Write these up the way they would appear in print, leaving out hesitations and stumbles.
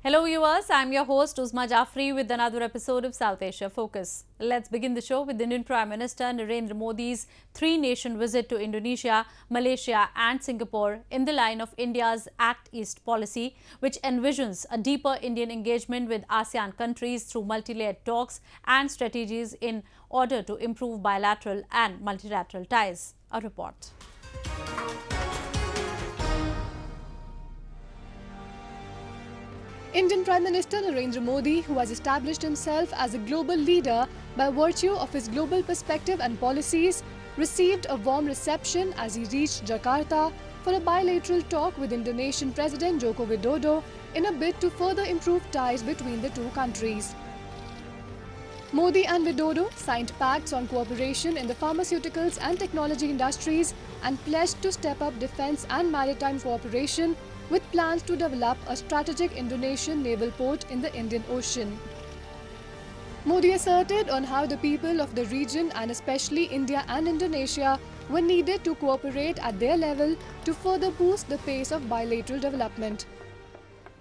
Hello viewers, I am your host Uzma Jafri with another episode of South Asia Focus. Let's begin the show with Indian Prime Minister Narendra Modi's three-nation visit to Indonesia, Malaysia and Singapore in the line of India's Act East policy, which envisions a deeper Indian engagement with ASEAN countries through multi-layered talks and strategies in order to improve bilateral and multilateral ties. A report. Indian Prime Minister Narendra Modi, who has established himself as a global leader by virtue of his global perspective and policies, received a warm reception as he reached Jakarta for a bilateral talk with Indonesian President Joko Widodo in a bid to further improve ties between the two countries. Modi and Widodo signed pacts on cooperation in the pharmaceuticals and technology industries and pledged to step up defence and maritime cooperation with plans to develop a strategic Indonesian naval port in the Indian Ocean. Modi asserted on how the people of the region and especially India and Indonesia were needed to cooperate at their level to further boost the pace of bilateral development.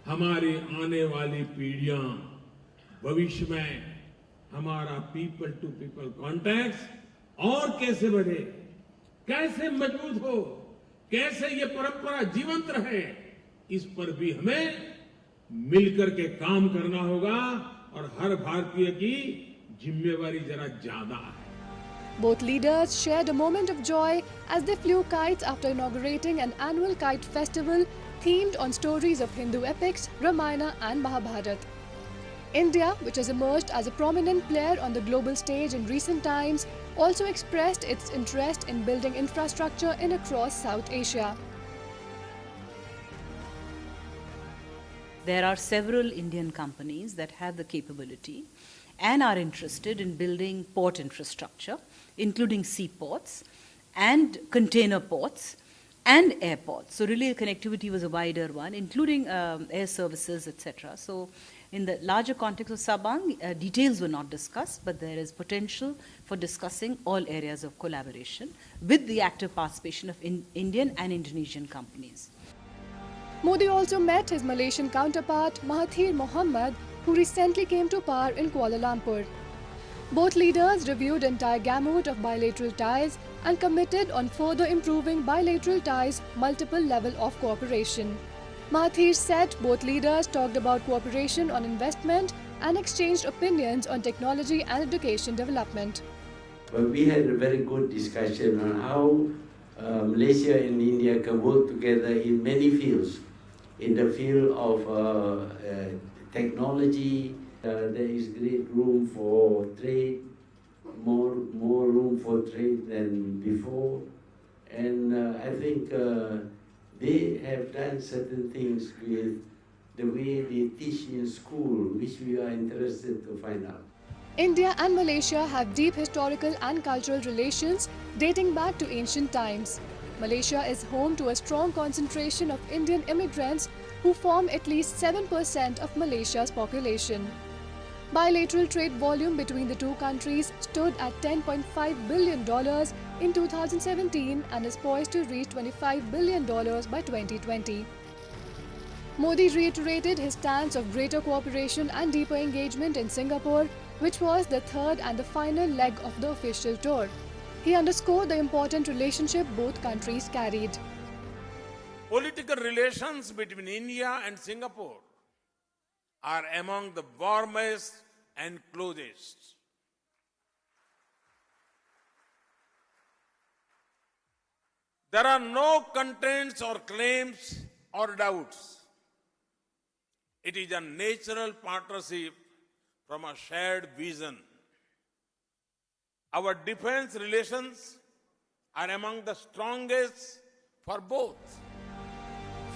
हमारी आने वाली पीढ़ियां भविष्य में हमारा people to people contacts और कैसे बढ़े, कैसे मजबूत हो, कैसे ये परंपरा जीवंत रहे, इस पर भी हमें मिलकर के काम करना होगा और हर भारतीय की जिम्मेवारी जरा ज्यादा है. Both leaders shared a moment of joy as they flew kites after inaugurating an annual kite festival themed on stories of Hindu epics, Ramayana and Mahabharata. India, which has emerged as a prominent player on the global stage in recent times, also expressed its interest in building infrastructure in across South Asia. There are several Indian companies that have the capability and are interested in building port infrastructure, including seaports and container ports and airports. So really the connectivity was a wider one, including air services, etc. So in the larger context of Sabang, details were not discussed, but there is potential for discussing all areas of collaboration with the active participation of Indian and Indonesian companies. Modi also met his Malaysian counterpart Mahathir Mohamad, who recently came to power in Kuala Lumpur. Both leaders reviewed entire gamut of bilateral ties and committed on further improving bilateral ties' multiple level of cooperation. Mahathir said both leaders talked about cooperation on investment and exchanged opinions on technology and education development. Well, we had a very good discussion on how Malaysia and India can work together in many fields. In the field of technology, there is great room for trade, more room for trade than before. And I think they have done certain things with the way they teach in school, which we are interested to find out. India and Malaysia have deep historical and cultural relations dating back to ancient times. Malaysia is home to a strong concentration of Indian immigrants who form at least 7% of Malaysia's population. Bilateral trade volume between the two countries stood at $10.5 billion in 2017 and is poised to reach $25 billion by 2020. Modi reiterated his stance of greater cooperation and deeper engagement in Singapore, which was the third and the final leg of the official tour. He underscored the important relationship both countries carried. Political relations between India and Singapore are among the warmest and closest. There are no constraints or claims or doubts. It is a natural partnership from a shared vision. Our defense relations are among the strongest for both.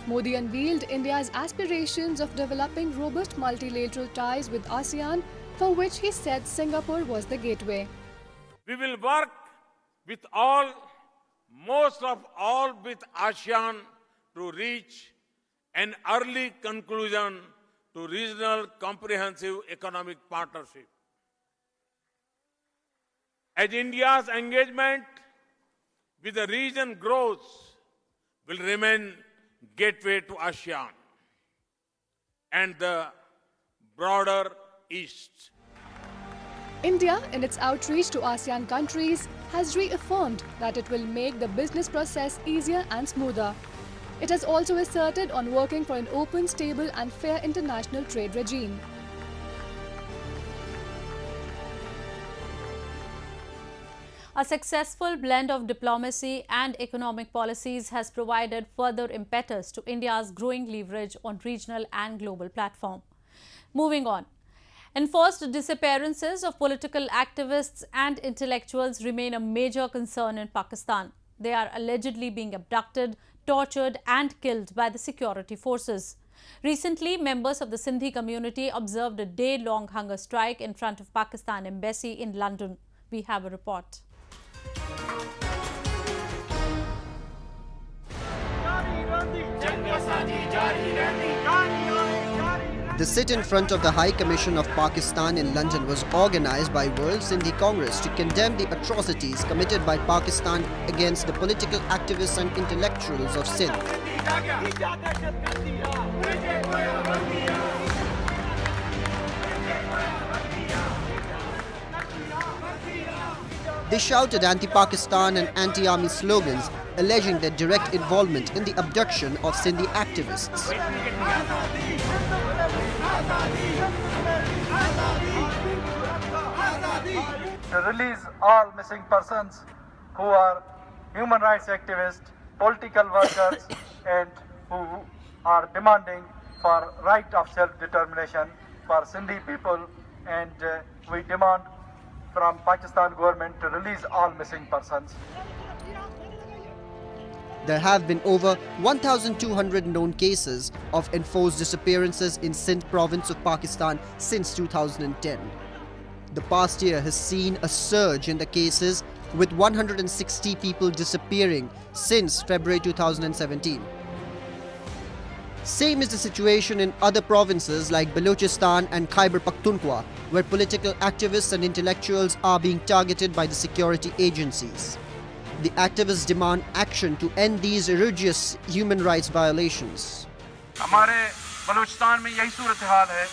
Modi unveiled India's aspirations of developing robust multilateral ties with ASEAN, for which he said Singapore was the gateway. We will work with most of all with ASEAN to reach an early conclusion to regional comprehensive economic partnership. As India's engagement with the region grows, will remain gateway to ASEAN. And the broader East. India, in its outreach to ASEAN countries, has reaffirmed that it will make the business process easier and smoother. It has also asserted on working for an open, stable and fair international trade regime. A successful blend of diplomacy and economic policies has provided further impetus to India's growing leverage on regional and global platform. Moving on. Enforced disappearances of political activists and intellectuals remain a major concern in Pakistan. They are allegedly being abducted, tortured and killed by the security forces. Recently, members of the Sindhi community observed a day-long hunger strike in front of Pakistan Embassy in London. We have a report. The sit in front of the High Commission of Pakistan in London was organised by World Sindhi Congress to condemn the atrocities committed by Pakistan against the political activists and intellectuals of Sindh. They shouted anti-Pakistan and anti-army slogans, alleging their direct involvement in the abduction of Sindhi activists. To release all missing persons who are human rights activists, political workers and who are demanding for right of self-determination for Sindhi people, and we demand from Pakistan government to release all missing persons. There have been over 1,200 known cases of enforced disappearances in Sindh province of Pakistan since 2010. The past year has seen a surge in the cases, with 160 people disappearing since February 2017. Same is the situation in other provinces like Balochistan and Khyber Pakhtunkhwa, where political activists and intellectuals are being targeted by the security agencies. The activists demand action to end these egregious human rights violations. हमारे बलूचिस्तान में यही सूरत हाल है।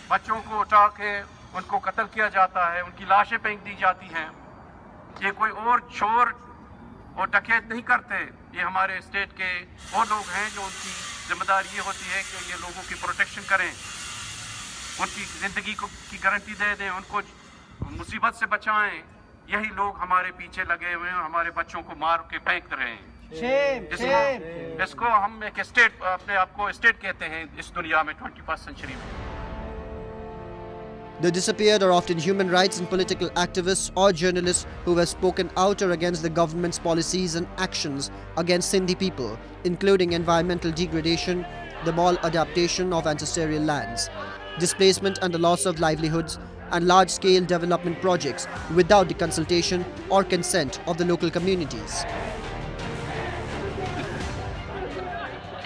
बच्चों को उठा के उनको कत्ल किया जाता है, उनकी लाशें फेंक दी जाती हैं। ये कोई और चोर और डकैत नहीं करते, ये हमारे स्टेट के वो लोग हैं जो उनकी जिम्मेदारी ये होती है कि ये लोगों की प्रोटेक्शन करें, उनकी जिंदगी की गारंटी दे दें, उनको मुसीबत से बचाएं। यही लोग हमारे पीछे लगे हुए हैं, हमारे बच्चों को मार के फेंक रहे हैं। इसको हम एक स्टेट, अपने आप को स्टेट कहते हैं इस दुनिया में 21st century में। The disappeared are often human rights and political activists or journalists who have spoken out or against the government's policies and actions against Sindhi people, including environmental degradation, the maladaptation of ancestral lands, displacement and the loss of livelihoods, and large-scale development projects without the consultation or consent of the local communities.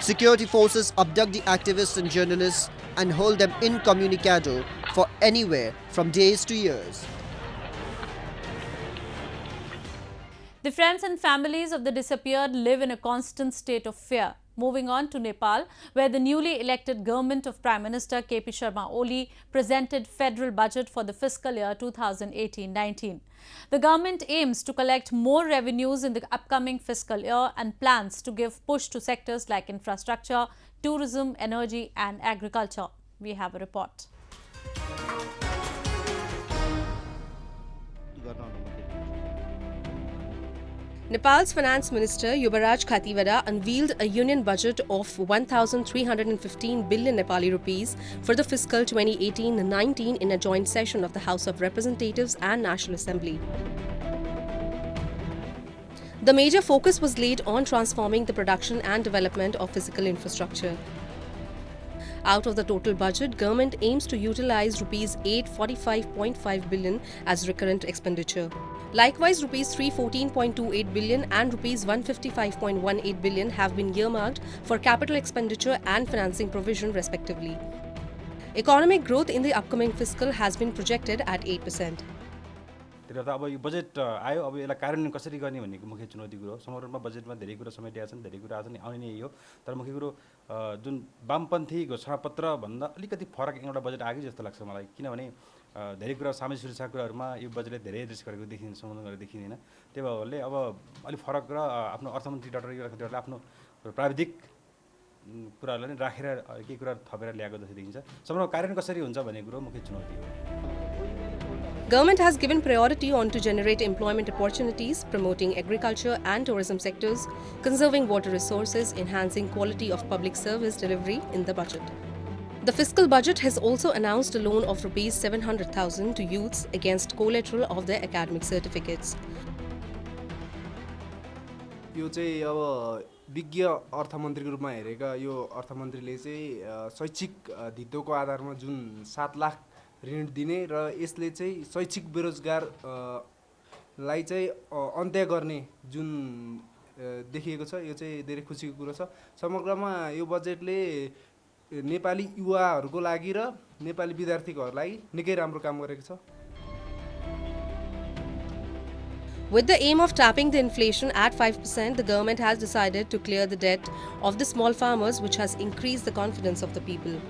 Security forces abduct the activists and journalists and hold them incommunicado for anywhere from days to years. The friends and families of the disappeared live in a constant state of fear. Moving on to Nepal, where the newly elected government of Prime Minister Sharma Oli presented federal budget for the fiscal year 2018-19. The government aims to collect more revenues in the upcoming fiscal year and plans to give push to sectors like infrastructure, tourism, energy and agriculture. We have a report. Nepal's Finance Minister Yubaraj Khativada unveiled a union budget of 1,315 billion Nepali rupees for the fiscal 2018-19 in a joint session of the House of Representatives and National Assembly. The major focus was laid on transforming the production and development of physical infrastructure. Out of the total budget, government aims to utilize rupees 845.5 billion as recurrent expenditure. Likewise, rupees 314.28 billion and rupees 155.18 billion have been earmarked for capital expenditure and financing provision respectively. Economic growth in the upcoming fiscal has been projected at 8%. त्यसले गर्दा अब यो budget आयो, अब यसलाई कार्यान्वयन कसरी गर्ने भन्ने मुख्य चुनौती कुरो हो। समग्र रूपमा बजेटमा धेरै कुरा समेटिएका छन्, धेरै कुरा छन्, आउने नै यही हो। तर मुख्य कुरो जुन वामपन्थी घोषणापत्र भन्दा अलिकति फरक एउटा बजेट आयो जस्तो लाग्छ मलाई, किनभने धेरै कुरा सामाजिक सुरक्षा कुराहरूमा यो बजेटले धेरै एड्रेस गरेको देखिन्छ, सम्बोधन गरेको देखिँदैन। त्यही भएरले अब अलिक फरक र आफ्नो अर्थमन्त्री डाक्टर युवराजले आफ्नो प्राविधिक कुराहरूलाई नै राखेर केही कुरा थपेर ल्याएको जस्तो देखिन्छ। समग्र कार्यान्वयन कसरी हुन्छ भन्ने कुरो मुख्य चुनौती हो। Government has given priority on to generate employment opportunities, promoting agriculture and tourism sectors, conserving water resources, enhancing quality of public service delivery in the budget. The fiscal budget has also announced a loan of Rs 700,000 to youths against collateral of their academic certificates. यो चाहिँ अब विज्ञ अर्थमन्त्रीको रूपमा हेरेका यो अर्थमन्त्रीले चाहिँ शैक्षिक धितोको आधारमा जुन 7 लाख ऋण दिने र यसले चाहिँ शैक्षिक बेरोजगार लाई चाहिँ अन्त्य गर्ने जुन देखिएको छ, यो चाहिँ धेरै खुसीको कुरा छ। समग्रमा यो बजेटले नेपाली युवाहरूको लागि र नेपाली विद्यार्थीको लागि निकै राम्रो काम गरेको छ। With the aim of tapping the inflation at 5%, the government has decided to clear the debt of the small farmers, which has increased the confidence of the people.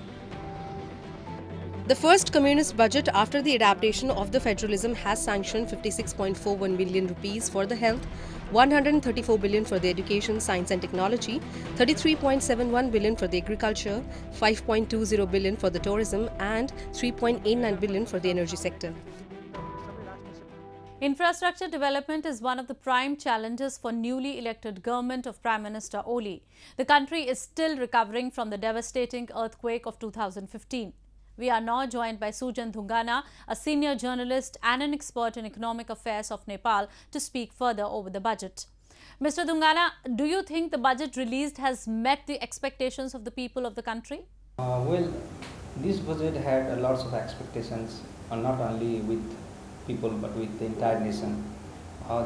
The first communist budget after the adaptation of the federalism has sanctioned 56.41 billion rupees for the health, 134 billion for the education, science and technology, 33.71 billion for the agriculture, 5.20 billion for the tourism and 3.89 billion for the energy sector. Infrastructure development is one of the prime challenges for newly elected government of Prime Minister Oli. The country is still recovering from the devastating earthquake of 2015. We are now joined by Sujan Dhungana, a senior journalist and an expert in economic affairs of Nepal, to speak further over the budget. Mr. Dhungana, do you think the budget released has met the expectations of the people of the country? Well, this budget had lots of expectations, not only with people but with the entire nation.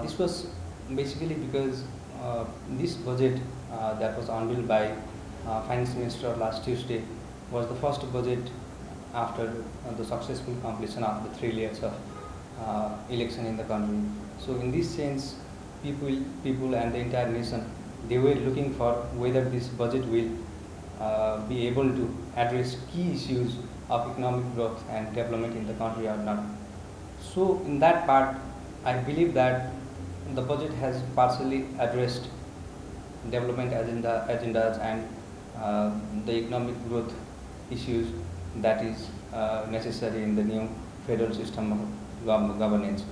This was basically because this budget that was unveiled by Finance Minister last Tuesday was the first budget after the successful completion of the 3 years of election in the country. So in this sense, people and the entire nation, they were looking for whether this budget will be able to address key issues of economic growth and development in the country or not. So in that part, I believe that the budget has partially addressed development agendas and the economic growth issues that is necessary in the new federal system of governance.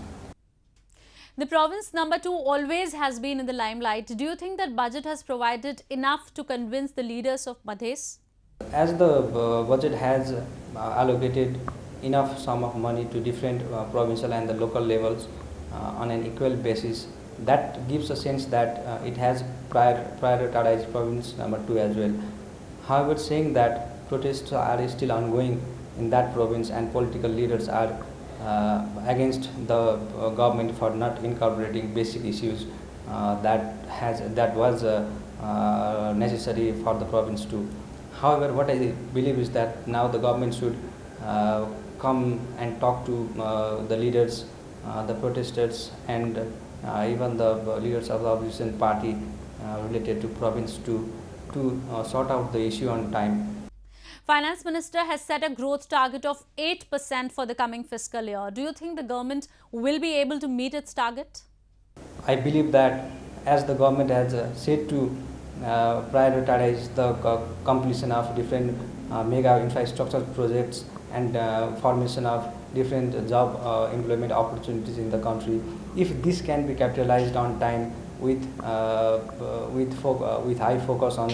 The province number 2 always has been in the limelight. Do you think that budget has provided enough to convince the leaders of Madhes? As the budget has allocated enough sum of money to different provincial and the local levels on an equal basis, that gives a sense that it has prioritized province number 2 as well. However, saying that protests are still ongoing in that province and political leaders are against the government for not incorporating basic issues that was necessary for the province too. However, what I believe is that now the government should come and talk to the leaders, the protesters and even the leaders of the opposition party related to province to sort out the issue on time. Finance Minister has set a growth target of 8% for the coming fiscal year. Do you think the government will be able to meet its target? I believe that as the government has said to prioritize the completion of different mega infrastructure projects and formation of different job employment opportunities in the country, if this can be capitalized on time with high focus on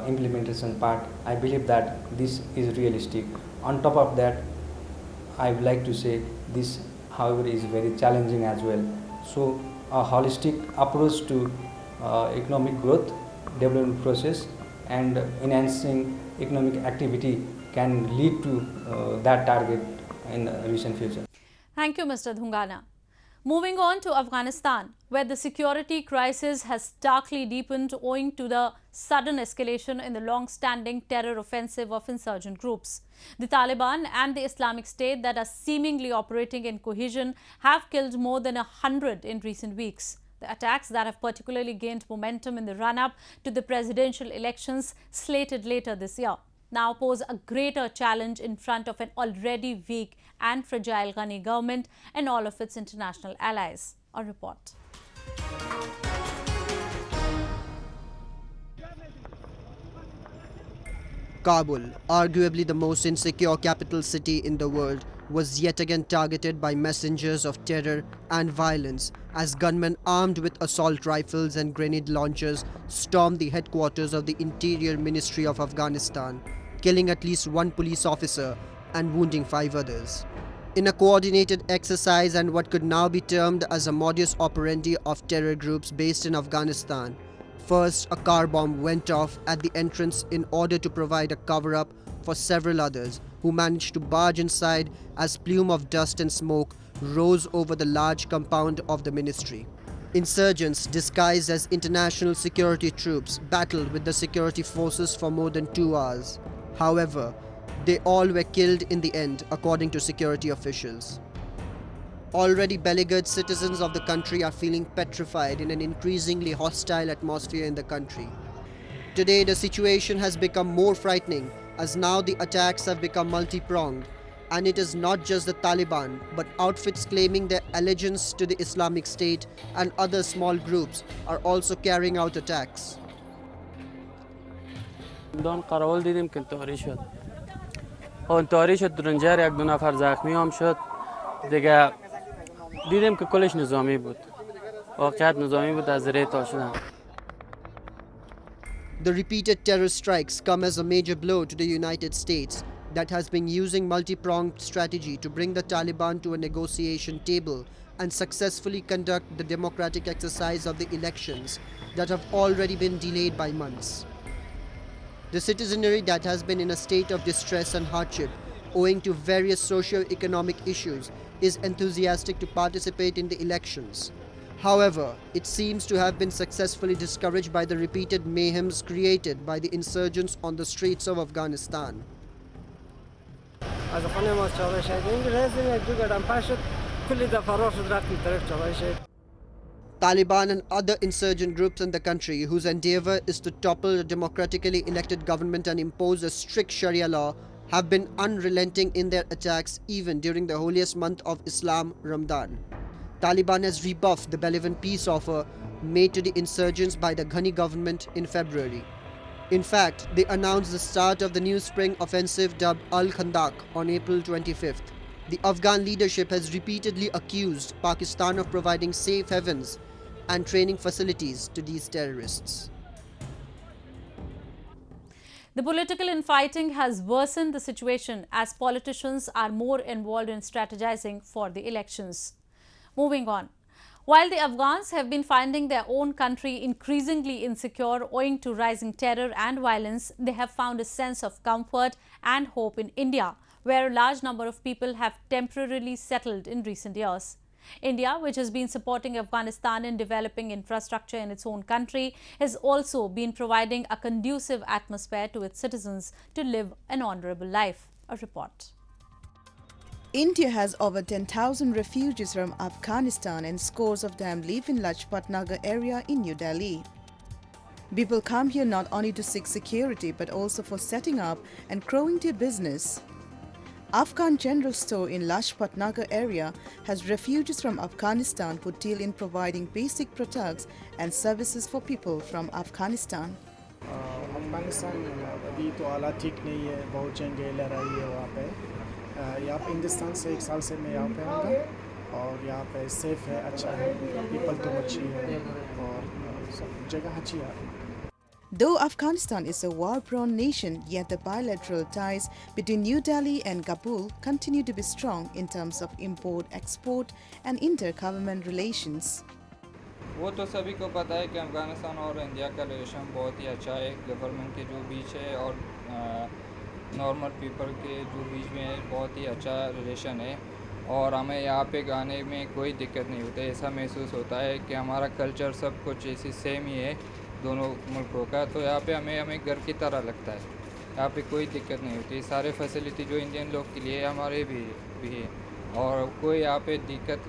implementation part, I believe that this is realistic. On top of that, I would like to say this, however, is very challenging as well. So a holistic approach to economic growth, development process and enhancing economic activity can lead to that target in the recent future. Thank you, Mr. Dhungana. Moving on to Afghanistan, where the security crisis has starkly deepened owing to the sudden escalation in the long-standing terror offensive of insurgent groups. The Taliban and the Islamic State that are seemingly operating in cohesion have killed more than 100 in recent weeks. The attacks that have particularly gained momentum in the run-up to the presidential elections slated later this year now pose a greater challenge in front of an already weak and fragile Ghani government and all of its international allies. A report. Kabul, arguably the most insecure capital city in the world, was yet again targeted by messengers of terror and violence as gunmen armed with assault rifles and grenade launchers stormed the headquarters of the Interior Ministry of Afghanistan, killing at least one police officer and wounding 5 others. In a coordinated exercise and what could now be termed as a modus operandi of terror groups based in Afghanistan, first a car bomb went off at the entrance in order to provide a cover-up for several others who managed to barge inside as plume of dust and smoke rose over the large compound of the ministry. Insurgents disguised as international security troops battled with the security forces for more than 2 hours. However, they all were killed in the end, according to security officials. Already beleaguered citizens of the country are feeling petrified in an increasingly hostile atmosphere in the country. Today, the situation has become more frightening as now the attacks have become multi-pronged, and it is not just the Taliban, but outfits claiming their allegiance to the Islamic State and other small groups are also carrying out attacks. دان قراول دیدیم که انتحاری شد. انتحاری شد رنجر 1-2 نفر زخمی هم شد. دیگه دیدیم که کلش نظامی بود. واقعیت نظامی بود از زیر تا شدن. The repeated terror strikes come as a major blow to the United States that has been using multi-pronged strategy to bring the Taliban to a negotiation table and successfully conduct the democratic exercise of the elections that have already been delayed by months. The citizenry that has been in a state of distress and hardship owing to various socio-economic issues is enthusiastic to participate in the elections. However, it seems to have been successfully discouraged by the repeated mayhems created by the insurgents on the streets of Afghanistan. Taliban and other insurgent groups in the country whose endeavor is to topple the democratically elected government and impose a strict Sharia law have been unrelenting in their attacks even during the holiest month of Islam, Ramadan. Taliban has rebuffed the benevolent peace offer made to the insurgents by the Ghani government in February. In fact, they announced the start of the new spring offensive dubbed Al-Khandaq on April 25th. The Afghan leadership has repeatedly accused Pakistan of providing safe havens and training facilities to these terrorists. The political infighting has worsened the situation as politicians are more involved in strategizing for the elections. Moving on. While the Afghans have been finding their own country increasingly insecure owing to rising terror and violence, they have found a sense of comfort and hope in India, where a large number of people have temporarily settled in recent years. India, which has been supporting Afghanistan in developing infrastructure in its own country, has also been providing a conducive atmosphere to its citizens to live an honorable life. A report. India has over 10,000 refugees from Afghanistan and scores of them live in Lajpat Nagar area in New Delhi. People come here not only to seek security but also for setting up and growing their business. Afghan General Store in Lajpat Nagar area has refugees from Afghanistan who deal in providing basic products and services for people from Afghanistan. Afghanistan अभी तो हालात ठीक नहीं है, बहुत जंगें लड़ाई है वहाँ पे। यहाँ पे हिंदुस्तान से 1 साल से मैं यहाँ पे हूँ और यहाँ पे सेफ है, अच्छा है, पीपल तो अच्छी है और सब जगह अच्छी है। Though Afghanistan is a war-prone nation, yet the bilateral ties between New Delhi and Kabul continue to be strong in terms of import-export and inter-government relations. वो तो सभी को पता है कि अफगानिस्तान और इंडिया का रिलेशन बहुत ही अच्छा है, गवर्नमेंट के जो बीच है और नॉर्मल पीपल के जो बीच में है बहुत ही अच्छा रिलेशन है और हमें यहाँ पे गाने में कोई दिक्कत नहीं होती। ऐसा महसूस होता है कि हमारा कल्चर सब कुछ ऐसी सेम ही है दोनों मुल्कों का, तो यहाँ पे हमें घर की तरह लगता है। यहाँ पे कोई दिक्कत नहीं होती। सारे फैसिलिटी जो इंडियन लोग के लिए हमारे भी है, और कोई यहाँ पे दिक्कत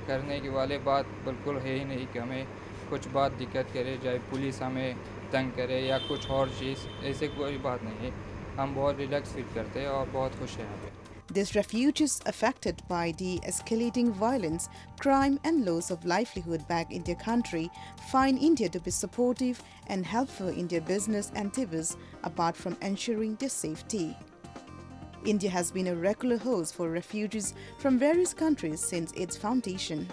करने की वाले बात बिल्कुल है ही नहीं कि हमें कुछ बात दिक्कत करे, चाहे पुलिस हमें तंग करे या कुछ और चीज़, ऐसे कोई बात नहीं है। हम बहुत रिलैक्स फील करते हैं और बहुत खुश हैं यहाँ पे। These refugees affected by the escalating violence, crime and loss of livelihood back in their country find India to be supportive and helpful in their business endeavors apart from ensuring their safety. India has been a regular host for refugees from various countries since its foundation.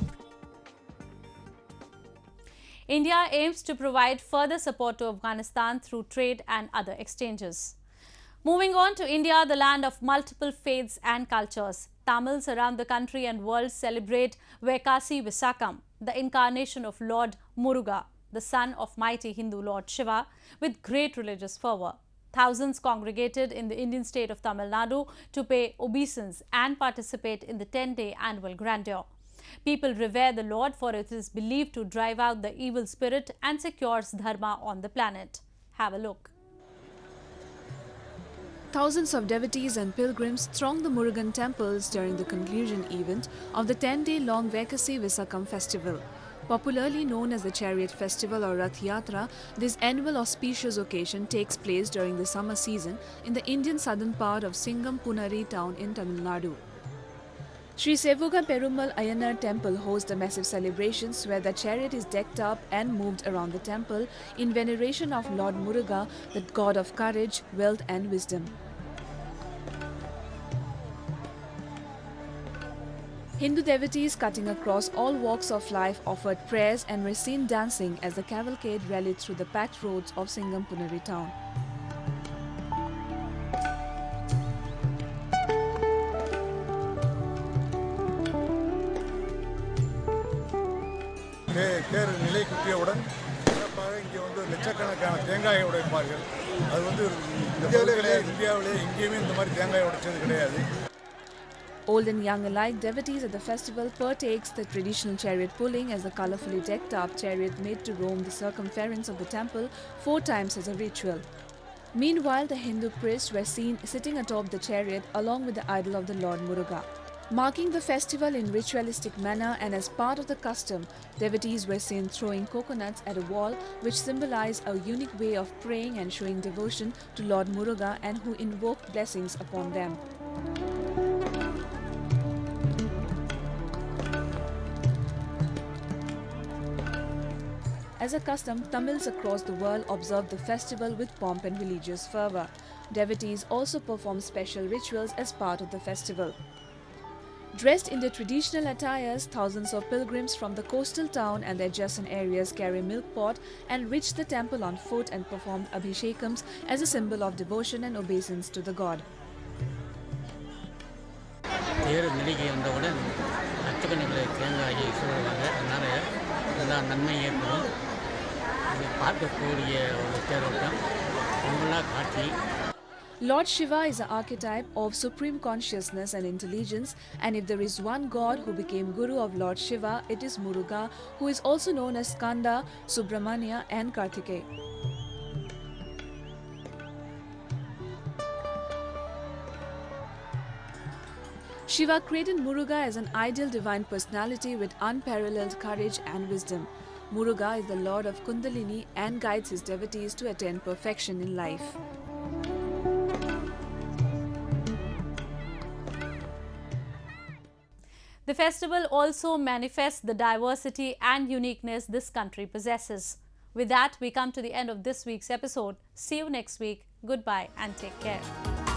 India aims to provide further support to Afghanistan through trade and other exchanges. Moving on to India, the land of multiple faiths and cultures. Tamils around the country and world celebrate Vaikasi Visakam, the incarnation of Lord Muruga, the son of mighty Hindu Lord Shiva, with great religious fervour. Thousands congregated in the Indian state of Tamil Nadu to pay obeisance and participate in the 10-day annual grandeur. People revere the Lord for it is believed to drive out the evil spirit and secures dharma on the planet. Have a look. Thousands of devotees and pilgrims throng the Murugan temples during the conclusion event of the 10-day-long Vaikasi Visakam festival. Popularly known as the Chariot Festival or Rath Yatra, this annual auspicious occasion takes place during the summer season in the Indian southern part of Singam Punari town in Tamil Nadu. Sri Sevuga Perumal Ayanar temple hosts the massive celebrations where the chariot is decked up and moved around the temple in veneration of Lord Muruga, the god of courage, wealth and wisdom. Hindu devotees cutting across all walks of life offered prayers and were seen dancing as the cavalcade rallied through the packed roads of Singam Punari town. தேர் நிலை குட்டியவுடன் சிறப்பாக இங்கே வந்து லட்சக்கணக்கான தேங்காயை உடைப்பார்கள். அது வந்து இந்தியாவிலே எங்கேயுமே இந்த மாதிரி தேங்காயை உடைச்சது கிடையாது. Old and young alike, devotees at the festival partakes the traditional chariot pulling as the colourfully decked up chariot made to roam the circumference of the temple 4 times as a ritual. Meanwhile, the Hindu priests were seen sitting atop the chariot along with the idol of the Lord Muruga. Marking the festival in ritualistic manner and as part of the custom, devotees were seen throwing coconuts at a wall which symbolized a unique way of praying and showing devotion to Lord Muruga and who invoked blessings upon them. As a custom, Tamils across the world observe the festival with pomp and religious fervour. Devotees also perform special rituals as part of the festival. Dressed in their traditional attires, thousands of pilgrims from the coastal town and the adjacent areas carry milk pot and reach the temple on foot and perform abhishekams as a symbol of devotion and obeisance to the god. Lord Shiva is the archetype of supreme consciousness and intelligence, and if there is one god who became guru of Lord Shiva, it is Muruga, who is also known as Skanda, Subramanya and Kartikeya. Shiva created Muruga as an ideal divine personality with unparalleled courage and wisdom. Muruga is the lord of Kundalini and guides his devotees to attain perfection in life. The festival also manifests the diversity and uniqueness this country possesses. With that, we come to the end of this week's episode. See you next week. Goodbye and take care.